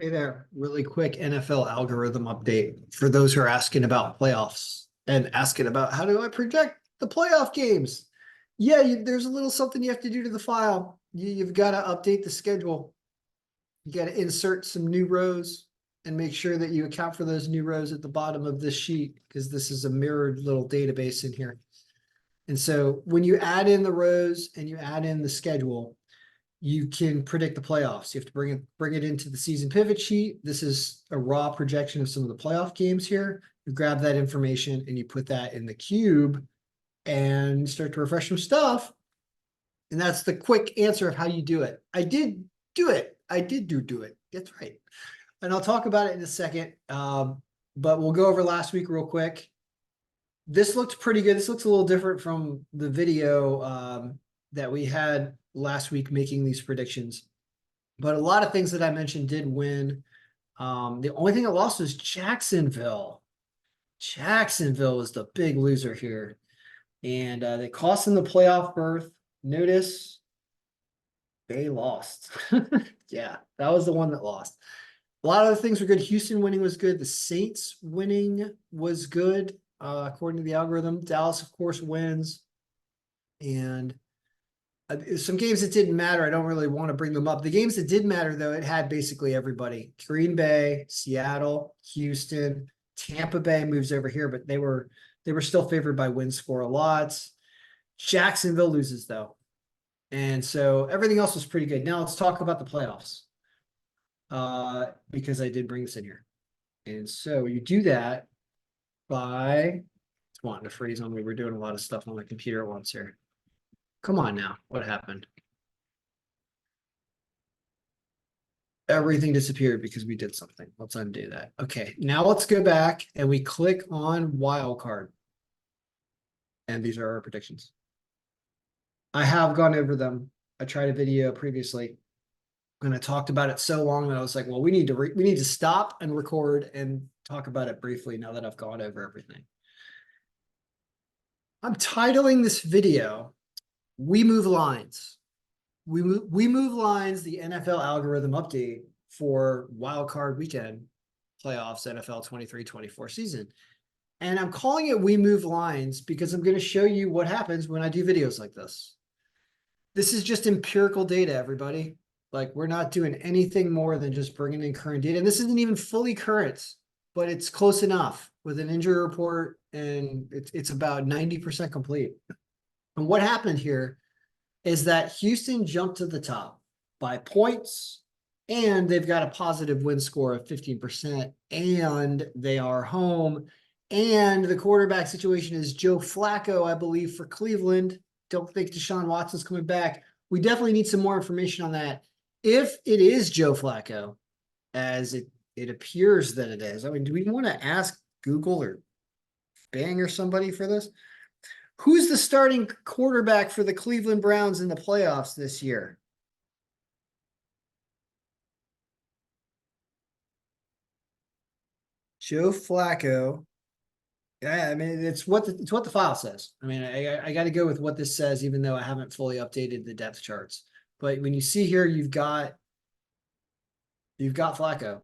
Hey there, really quick NFL algorithm update for those who are asking about playoffs and asking about how do I project the playoff games? Yeah, there's a little something you have to do to the file. You've got to update the schedule. You got to insert some new rows and make sure that you account for those new rows at the bottom of this sheet because this is a mirrored little database in here. And so when you add in the rows and you add in the schedule, you can predict the playoffs. You have to bring it into the season pivot sheet. This is a raw projection of some of the playoff games here. You grab that information and you put that in the cube and start to refresh some stuff. And that's the quick answer of how you do it. I did do it. I did do it. That's right. And I'll talk about it in a second. But we'll go over last week real quick. This looked pretty good. This looks a little different from the video that we had last week making these predictions. But a lot of things that I mentioned did win. The only thing that lost was Jacksonville. Jacksonville was the big loser here. And they cost them the playoff berth. Notice they lost. Yeah, that was the one that lost. A lot of the things were good. Houston winning was good. The Saints winning was good, according to the algorithm. Dallas, of course, wins. And some games that didn't matter, I don't really want to bring them up. The games that did matter, though, it had basically everybody. Green Bay, Seattle, Houston, Tampa Bay moves over here, but they were still favored by win score a lot. Jacksonville loses, though. And so everything else was pretty good. Now let's talk about the playoffs. Because I did bring this in here. And so you do that by, it's wanting to freeze on me. We're doing a lot of stuff on the computer at once here. Come on now. What happened? Everything disappeared because we did something. Let's undo that. Okay, now let's go back and we click on wildcard. And these are our predictions. I have gone over them. I tried a video previously and I talked about it so long that I was like, well, we need to stop and record and talk about it briefly now that I've gone over everything. I'm titling this video, We Move Lines. We move lines, the NFL algorithm update for wildcard weekend playoffs, NFL 23-24 season. And I'm calling it We Move Lines because I'm going to show you what happens when I do videos like this. This is just empirical data, everybody. Like, we're not doing anything more than just bringing in current data. And this isn't even fully current, but it's close enough with an injury report, and it's about 90% complete. And what happened here is that Houston jumped to the top by points, and they've got a positive win score of 15%, and they are home. And the quarterback situation is Joe Flacco, I believe, for Cleveland. Don't think Deshaun Watson's coming back. We definitely need some more information on that. If it is Joe Flacco, as it appears that it is, I mean, do we want to ask Google or Bang or somebody for this? Who's the starting quarterback for the Cleveland Browns in the playoffs this year? Joe Flacco. Yeah, I mean, it's what the file says. I mean, I got to go with what this says, even though I haven't fully updated the depth charts. But when you see here, you've got Flacco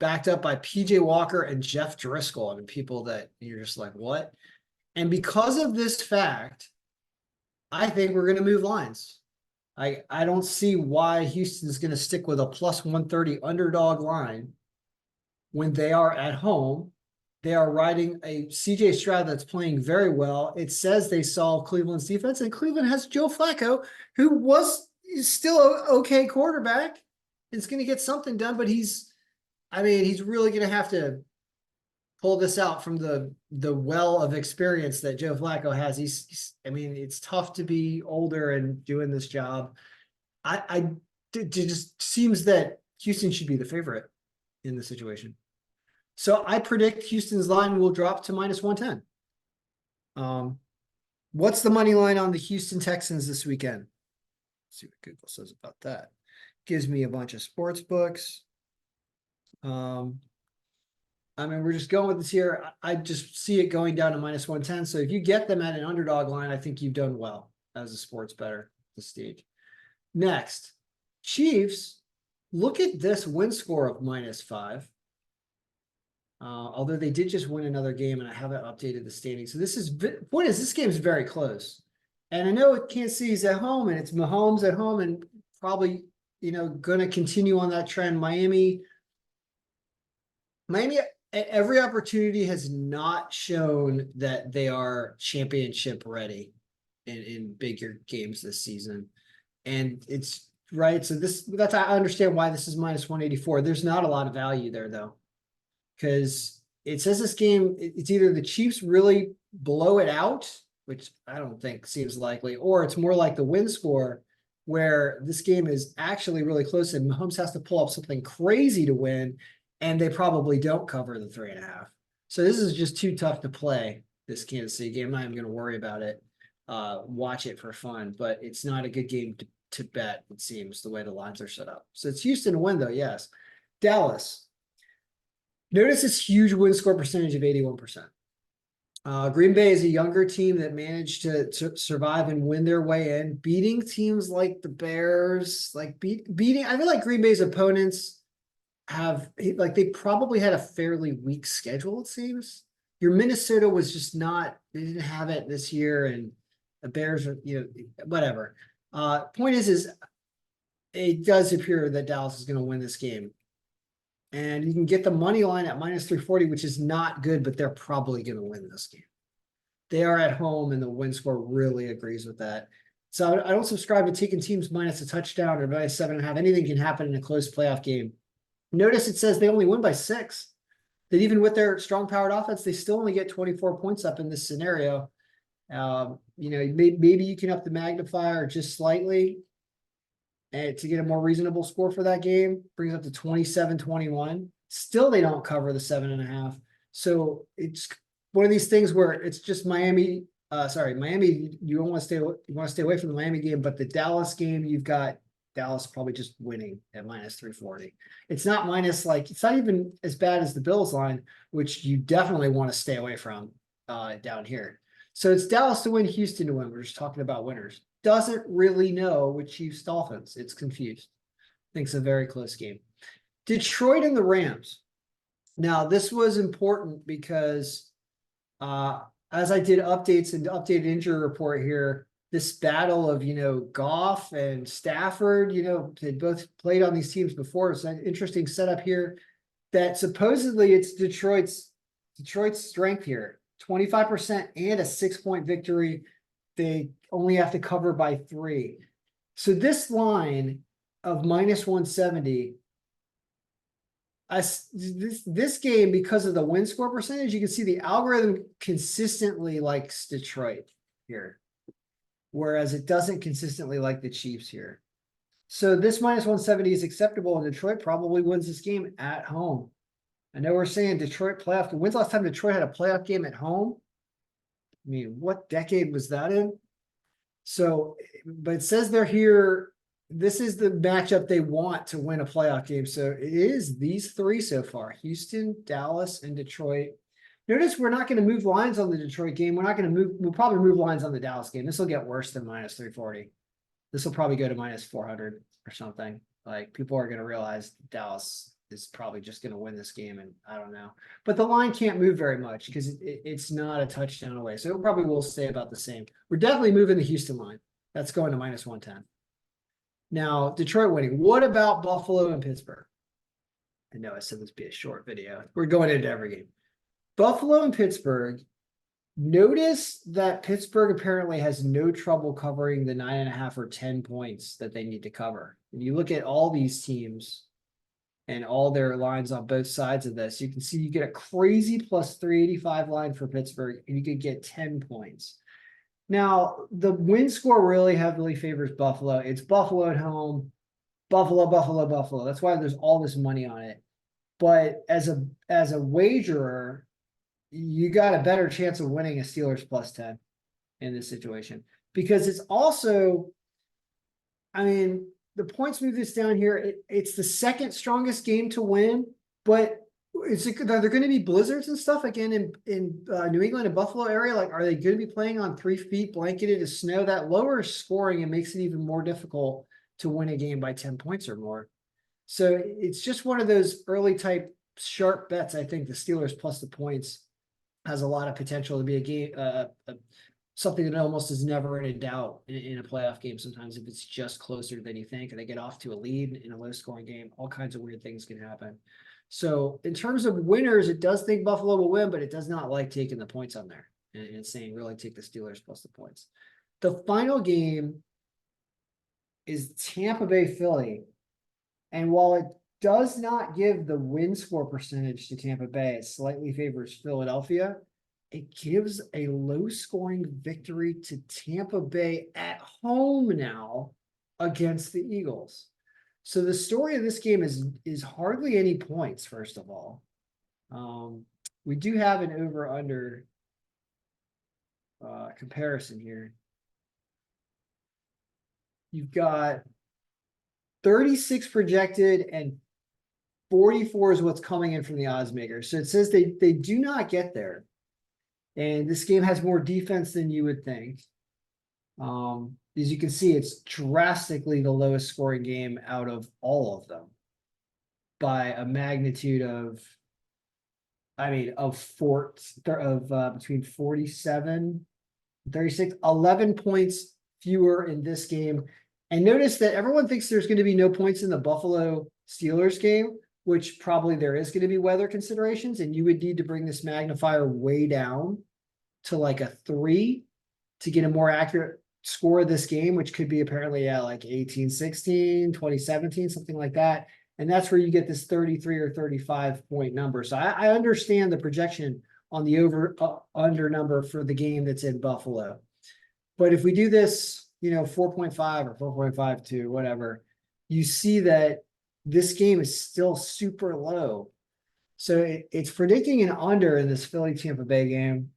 backed up by PJ Walker and Jeff Driscoll. I mean, people that you're just like, what? And because of this fact, I think we're going to move lines. I don't see why Houston's going to stick with a plus 130 underdog line when they are at home. They are riding a CJ Stroud that's playing very well. It says they solve Cleveland's defense, and Cleveland has Joe Flacco, who was still an okay quarterback. It's going to get something done, but he's really going to have to pull this out from the well of experience that Joe Flacco has. It's tough to be older and doing this job. It just seems that Houston should be the favorite in the situation. So I predict Houston's line will drop to minus 110. What's the money line on the Houston Texans this weekend? Let's see what Google says about that. Gives me a bunch of sports books. We're just going with this here. I just see it going down to minus 110. So if you get them at an underdog line, I think you've done well as a sports bettor at this stage. Next, Chiefs Look at this win score of -5. Although they did just win another game, and I haven't updated the standings. So this is point is this game is very close, and I know Kansas City's at home, and it's Mahomes at home, and probably going to continue on that trend. Miami, at every opportunity has not shown that they are championship ready in bigger games this season, and it's right. So I understand why this is -184. There's not a lot of value there though, because it says this game, it's either the Chiefs really blow it out, which I don't think seems likely, or it's more like the win score, where this game is actually really close and Mahomes has to pull up something crazy to win, and they probably don't cover the 3.5. So this is just too tough to play, this Kansas City game. I'm not even going to worry about it. Watch it for fun, but it's not a good game to bet, it seems, the way the lines are set up. So it's Houston to win, though, yes. Dallas. Notice this huge win score percentage of 81%. Green Bay is a younger team that managed to survive and win their way in, beating teams like the Bears, like beating. I feel like Green Bay's opponents they probably had a fairly weak schedule, it seems. Your Minnesota was just not, they didn't have it this year, and the Bears are, whatever. Point is it does appear that Dallas is going to win this game. And you can get the money line at -340, which is not good, but they're probably going to win this game. They are at home, and the win score really agrees with that. So I don't subscribe to taking teams minus a touchdown or -7.5. Anything can happen in a close playoff game. Notice it says they only win by 6. That even with their strong powered offense, they still only get 24 points up in this scenario. Maybe you can up the magnifier just slightly and to get a more reasonable score for that game. Brings up to 27-21. Still, they don't cover the 7.5. So it's one of these things where it's just Miami. Miami. You want to stay away from the Miami game, but the Dallas game, you've got Dallas probably just winning at -340. It's not it's not even as bad as the Bills line, which you definitely want to stay away from down here. So it's Dallas to win, Houston to win. We're just talking about winners. Doesn't really know with Chiefs Dolphins. It's confused. Thinks a very close game. Detroit and the Rams. Now, this was important because as I did updates and updated injury report here, this battle of, Goff and Stafford, they both played on these teams before. It's an interesting setup here that supposedly it's Detroit's strength here. 25% and a 6-point victory. They only have to cover by 3. So this line of -170, this game, because of the win score percentage, you can see the algorithm consistently likes Detroit here, whereas it doesn't consistently like the Chiefs here. So this -170 is acceptable, and Detroit probably wins this game at home. I know we're saying Detroit playoff. When's the last time Detroit had a playoff game at home? I mean, what decade was that in? So, but it says they're here. This is the matchup they want to win a playoff game. So it is these 3 so far: Houston, Dallas, and Detroit. Notice we're not going to move lines on the Detroit game. We'll probably move lines on the Dallas game. This will get worse than -340. This will probably go to -400 or something. Like, people are going to realize Dallas is probably just going to win this game, and I don't know. But the line can't move very much because it's not a touchdown away. So it probably will stay about the same. We're definitely moving the Houston line. That's going to -110. Now, Detroit winning. What about Buffalo and Pittsburgh? I know I said this would be a short video. We're going into every game. Buffalo and Pittsburgh. Notice that Pittsburgh apparently has no trouble covering the 9.5 or 10 points that they need to cover. When you look at all these teams and all their lines on both sides of this, you can see you get a crazy +385 line for Pittsburgh, and you could get 10 points. Now, the win score really heavily favors Buffalo. It's Buffalo at home. Buffalo, Buffalo, Buffalo. That's why there's all this money on it. But as a wagerer, you got a better chance of winning a Steelers +10 in this situation, because it's also, the points move this down here. It's the second strongest game to win, but are there going to be blizzards and stuff again in New England and Buffalo area? Like, are they going to be playing on 3 feet blanketed of snow? That lowers scoring and makes it even more difficult to win a game by 10 points or more. So it's just one of those early type sharp bets. I think the Steelers plus the points has a lot of potential to be a game, something that almost is never in a doubt in a playoff game. Sometimes if it's just closer than you think and they get off to a lead in a low scoring game, all kinds of weird things can happen. So in terms of winners, it does think Buffalo will win, but it does not like taking the points on there and saying really take the Steelers plus the points. The final game is Tampa Bay Philly. And while it does not give the win score percentage to Tampa Bay, it slightly favors Philadelphia. It gives a low scoring victory to Tampa Bay at home now against the Eagles. So the story of this game is hardly any points, first of all. We do have an over under comparison here. You've got 36 projected and 44 is what's coming in from the odds maker. So it says they do not get there. And this game has more defense than you would think. As you can see, it's drastically the lowest scoring game out of all of them by a magnitude of, between 47, 36, 11 points fewer in this game. And notice that everyone thinks there's going to be no points in the Buffalo Steelers game, which probably there is going to be weather considerations, and you would need to bring this magnifier way down to like a 3 to get a more accurate score of this game, which could be apparently like 18-16, 20-17, something like that. And that's where you get this 33 or 35 point number. So I understand the projection on the over under number for the game that's in Buffalo. But if we do this, 4.5 or 4.52, whatever, you see that this game is still super low. So it's predicting an under in this Philly Tampa Bay game.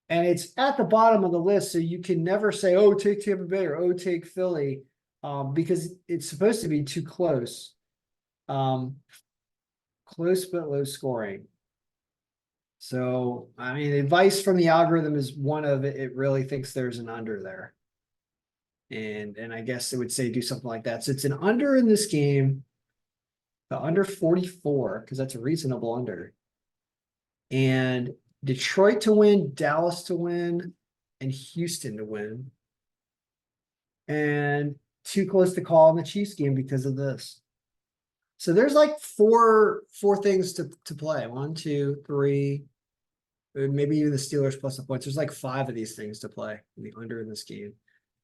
And it's at the bottom of the list. So you can never say, oh, take Tampa Bay or oh, take Philly, because it's supposed to be too close. Close but low scoring. So, the advice from the algorithm is one of it really thinks there's an under there. And I guess it would say do something like that. So it's an under in this game, the under 44, because that's a reasonable under. And Detroit to win, Dallas to win, and Houston to win. And too close to call in the Chiefs game because of this. So there's like four things to play. 1, 2, 3, maybe even the Steelers plus the points. There's like 5 of these things to play in the under in this game.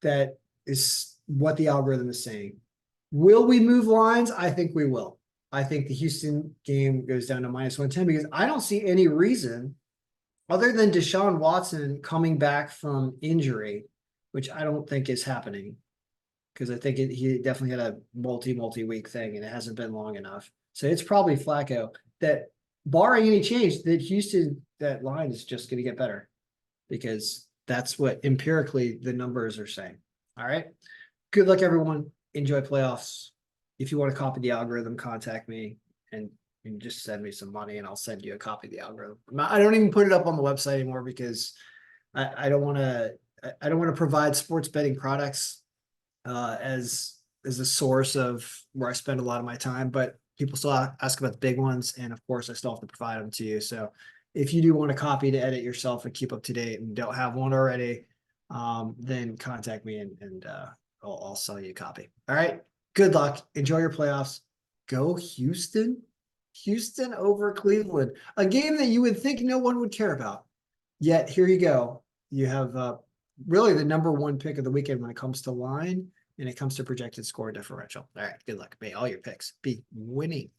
That is what the algorithm is saying. Will we move lines? I think we will. I think the Houston game goes down to -110 because I don't see any reason other than Deshaun Watson coming back from injury, which I don't think is happening because I think he definitely had a multi-week thing and it hasn't been long enough. So it's probably Flacco that, barring any change, that Houston, that line is just going to get better because that's what empirically the numbers are saying. All right. Good luck, everyone. Enjoy playoffs. If you want to copy the algorithm, contact me and just send me some money and I'll send you a copy of the algorithm. I don't even put it up on the website anymore because I don't want to provide sports betting products as a source of where I spend a lot of my time, but people still ask about the big ones. And of course I still have to provide them to you. So if you do want a copy to edit yourself and keep up to date and don't have one already, then contact me and I'll sell you a copy. All right. Good luck. Enjoy your playoffs. Go Houston. Houston over Cleveland, a game that you would think no one would care about. Yet here you go. You have really the number 1 pick of the weekend when it comes to line and it comes to projected score differential. All right. Good luck. May all your picks be winning.